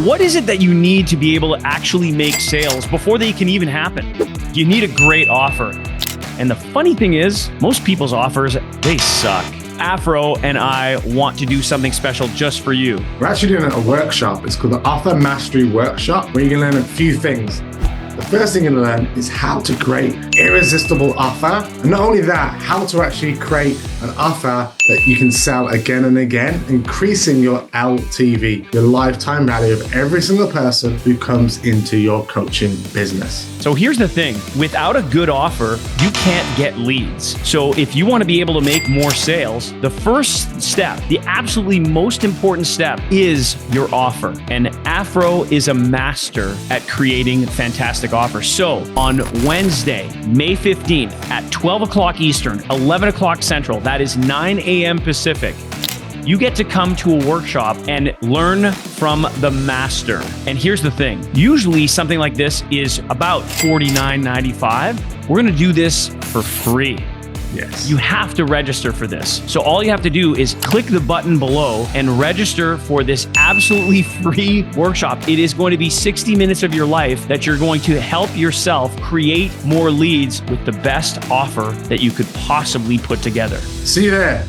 What is it that you need to be able to actually make sales before they can even happen? You need a great offer. And the funny thing is, most people's offers, they suck. Afro and I want to do something special just for you. We're actually doing a workshop. It's called the Offer Mastery Workshop, where you can learn a few things. The first thing you're going to learn is how to create irresistible offer. And not only that, how to actually create an offer that you can sell again and again, increasing your LTV, your lifetime value of every single person who comes into your coaching business. So here's the thing, without a good offer, you can't get leads. So if you want to be able to make more sales, the first step, the absolutely most important step is your offer. And Afro is a master at creating fantastic offers. So on Wednesday, May 15th at 12 o'clock Eastern, 11 o'clock Central, that is 9 a.m. Pacific, you get to come to a workshop and learn from the master. And here's the thing, usually something like this is about $49.95. We're gonna do this for free. Yes. You have to register for this. So all you have to do is click the button below and register for this absolutely free workshop. It is going to be 60 minutes of your life that you're going to help yourself create more leads with the best offer that you could possibly put together. See you there.